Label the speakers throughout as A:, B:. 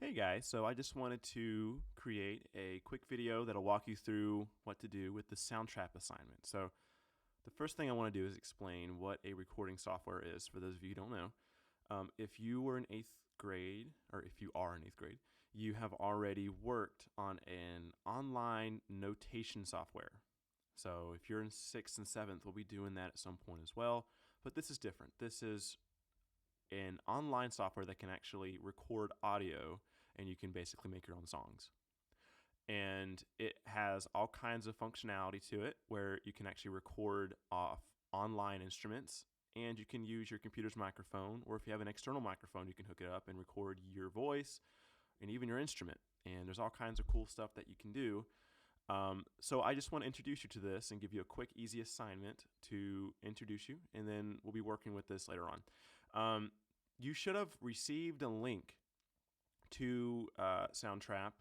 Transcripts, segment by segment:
A: Hey guys, so I just wanted to create a quick video that'll walk you through what to do with the Soundtrap assignment. So the first thing I want to do is explain what a recording software is for those of you who don't know. If you were in 8th grade, or if you are in 8th grade, you have already worked on an online notation software. So if you're in 6th and 7th, we'll be doing that at some point as well. But this is different. This is an online software that can actually record audio, and you can basically make your own songs. And it has all kinds of functionality to it where you can actually record off online instruments, and you can use your computer's microphone, or if you have an external microphone, you can hook it up and record your voice and even your instrument. And there's all kinds of cool stuff that you can do. So I just want to introduce you to this and give you a quick, easy assignment to introduce you, and then we'll be working with this later on. You should have received a link to Soundtrap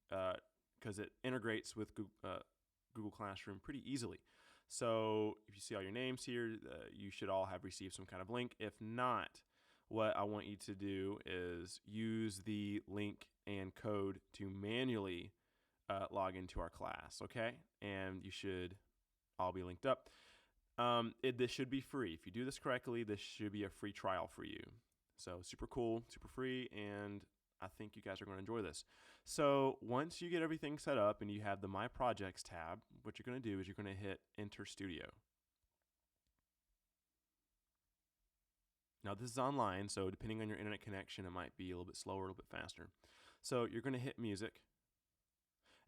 A: because it integrates with Google Classroom pretty easily. So if you see all your names here, you should all have received some kind of link. If not, what I want you to do is use the link and code to manually log into our class, okay? And you should all be linked up. This should be free. If you do this correctly, this should be a free trial for you. So super cool, super free, and I think you guys are going to enjoy this. So once you get everything set up and you have the My Projects tab, what you're going to do is you're going to hit Enter Studio. Now this is online, so depending on your internet connection, it might be a little bit slower, a little bit faster. So you're going to hit Music,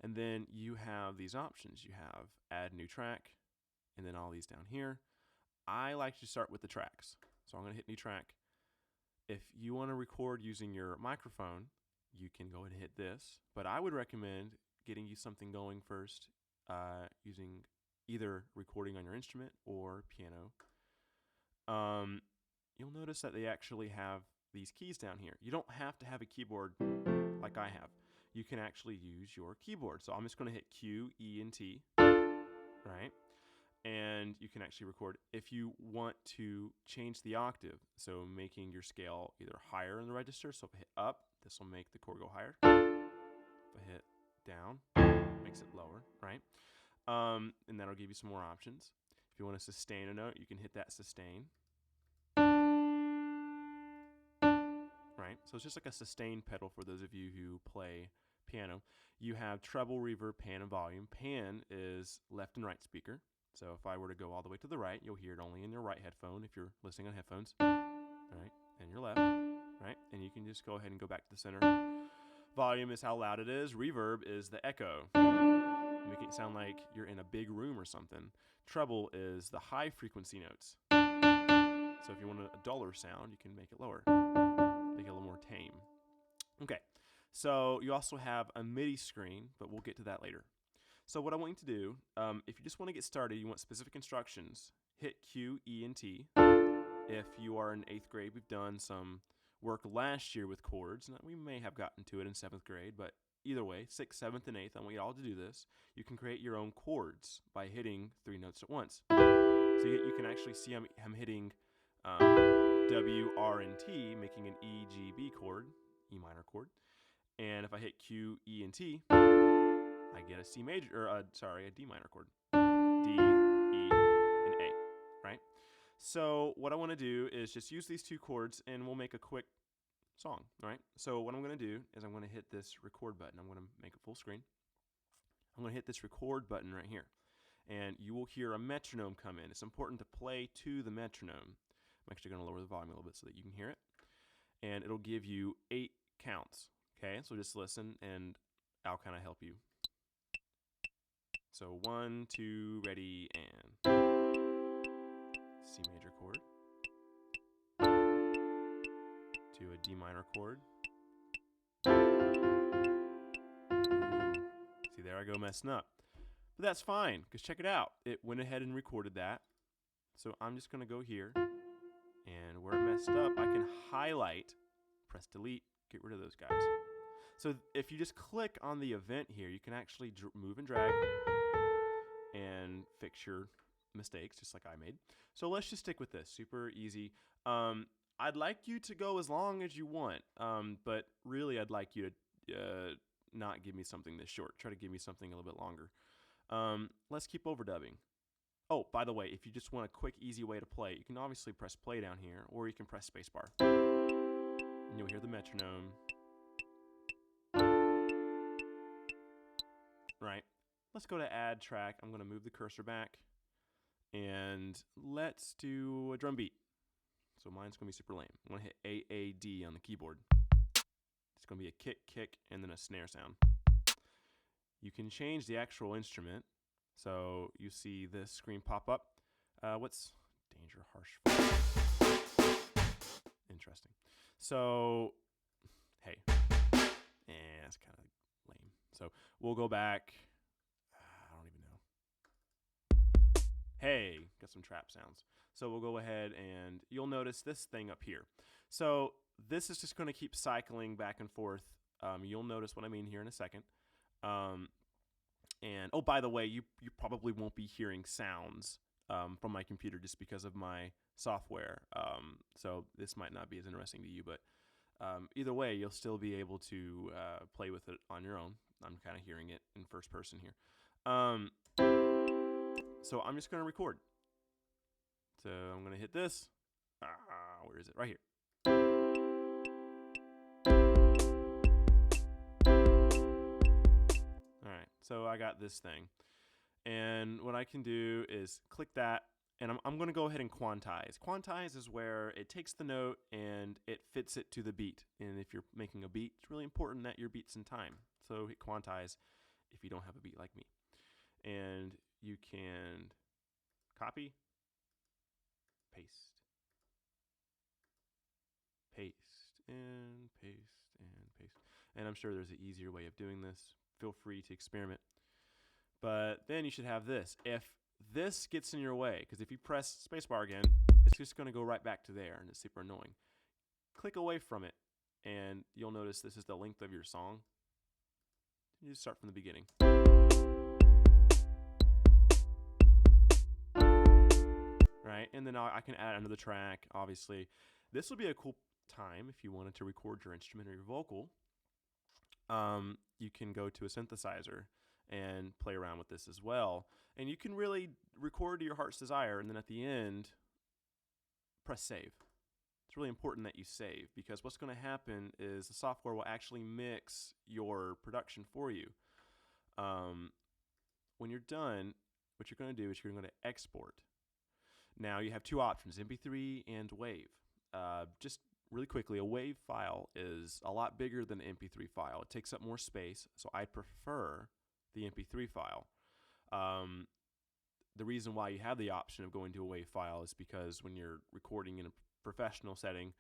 A: and then you have these options. You have Add New Track, and then all these down here. I like to start with the tracks. So I'm going to hit New Track. If you want to record using your microphone, you can go ahead and hit this, but I would recommend getting you something going first using either recording on your instrument or piano. You'll notice that they actually have these keys down here. You don't have to have a keyboard like I have. You can actually use your keyboard. So I'm just going to hit Q, E, and T, right? And you can actually record. If you want to change the octave, so making your scale either higher in the register, so if I hit up, this will make the chord go higher. If I hit down, makes it lower, right? And that'll give you some more options. If you want to sustain a note, you can hit that sustain. Right? So it's just like a sustain pedal for those of you who play piano. You have treble, reverb, pan, and volume. Pan is left and right speaker. So if I were to go all the way to the right, you'll hear it only in your right headphone if you're listening on headphones, right? And your left, right? And you can just go ahead and go back to the center. Volume is how loud it is. Reverb is the echo. Make it sound like you're in a big room or something. Treble is the high frequency notes. So if you want a duller sound, you can make it lower. Make it a little more tame. Okay, so you also have a MIDI screen, but we'll get to that later. So what I want you to do, if you just want to get started, you want specific instructions, hit Q, E, and T. If you are in 8th grade, we've done some work last year with chords. Now, we may have gotten to it in 7th grade, but either way, 6th, 7th, and 8th, I want you all to do this. You can create your own chords by hitting 3 notes at once. So you can actually see I'm hitting W, R, and T, making an E, G, B chord, E minor chord. And if I hit Q, E, and T, I get a C major, or a D minor chord. D, E, and A, right? So what I want to do is just use these 2 chords, and we'll make a quick song, all right? So what I'm going to do is I'm going to hit this record button. I'm going to make it full screen. I'm going to hit this record button right here, and you will hear a metronome come in. It's important to play to the metronome. I'm actually going to lower the volume a little bit so that you can hear it, and it'll give you 8 counts, okay? So just listen, and I'll kind of help you. So 1, 2, ready, and C major chord to a D minor chord. See, there I go messing up. But that's fine, because check it out. It went ahead and recorded that. So I'm just going to go here, and where it messed up, I can highlight, press delete, get rid of those guys. So if you just click on the event here, you can actually move and drag and fix your mistakes, just like I made. So let's just stick with this. Super easy. I'd like you to go as long as you want, but really I'd like you to not give me something this short. Try to give me something a little bit longer. Let's keep overdubbing. Oh, by the way, if you just want a quick, easy way to play, you can obviously press play down here, or you can press spacebar. And you'll hear the metronome. Right. Let's go to add track. I'm going to move the cursor back. And let's do a drum beat. So mine's going to be super lame. I'm going to hit AAD on the keyboard. It's going to be a kick, kick, and then a snare sound. You can change the actual instrument. So you see this screen pop up. What's danger harsh? Interesting. So, hey. That's kind of lame. So we'll go back. I don't even know. Hey, got some trap sounds. So we'll go ahead and you'll notice this thing up here. So this is just going to keep cycling back and forth. You'll notice what I mean here in a second. And oh, by the way, you probably won't be hearing sounds from my computer just because of my software. So this might not be as interesting to you, but either way, you'll still be able to play with it on your own. I'm kind of hearing it in first person here. So I'm just going to record. So I'm going to hit this. Where is it? Right here. All right, so I got this thing. And what I can do is click that, and I'm going to go ahead and quantize. Quantize is where it takes the note and it fits it to the beat. And if you're making a beat, it's really important that your beat's in time. So hit quantize if you don't have a beat like me. And you can copy, paste, paste, and paste, and paste. And I'm sure there's an easier way of doing this. Feel free to experiment. But then you should have this. If this gets in your way, because if you press spacebar again, it's just going to go right back to there, and it's super annoying. Click away from it, and you'll notice this is the length of your song. You just start from the beginning. Right, and then I can add another track, obviously. This would be a cool time if you wanted to record your instrument or your vocal. You can go to a synthesizer and play around with this as well. And you can really record to your heart's desire, and then at the end, press save. It's really important that you save, because what's going to happen is the software will actually mix your production for you. When you're done, what you're going to do is you're going to export. Now you have two options, MP3 and WAV. Just really quickly, a WAV file is a lot bigger than an MP3 file. It takes up more space, so I prefer the MP3 file. The reason why you have the option of going to a WAV file is because when you're recording in a professional setting,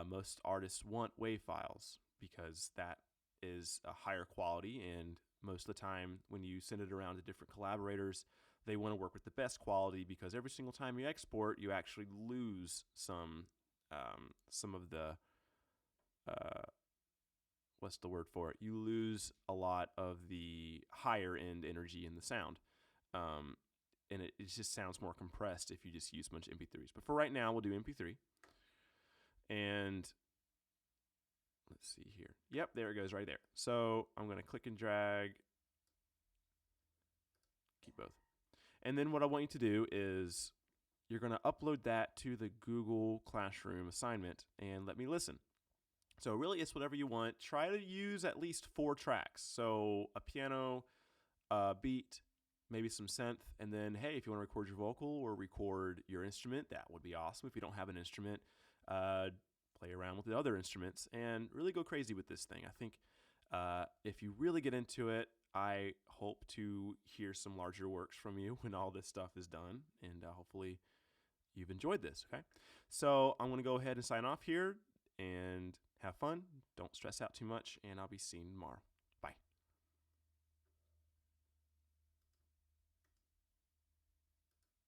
A: most artists want WAV files because that is a higher quality, and most of the time when you send it around to different collaborators, they want to work with the best quality, because every single time you export, you actually lose some of the what's the word for it? You lose a lot of the higher end energy in the sound. And it just sounds more compressed if you just use a bunch of MP3s. But for right now, we'll do MP3. And let's see here. Yep, there it goes right there. So I'm going to click and drag. Keep both. And then what I want you to do is you're going to upload that to the Google Classroom assignment and let me listen. So really, it's whatever you want. Try to use at least 4 tracks. So a piano, a beat, maybe some synth, and then, hey, if you want to record your vocal or record your instrument, that would be awesome. If you don't have an instrument, play around with the other instruments and really go crazy with this thing. I think if you really get into it, I hope to hear some larger works from you when all this stuff is done, and hopefully you've enjoyed this, okay? So I'm going to go ahead and sign off here and have fun. Don't stress out too much, and I'll be seeing you tomorrow.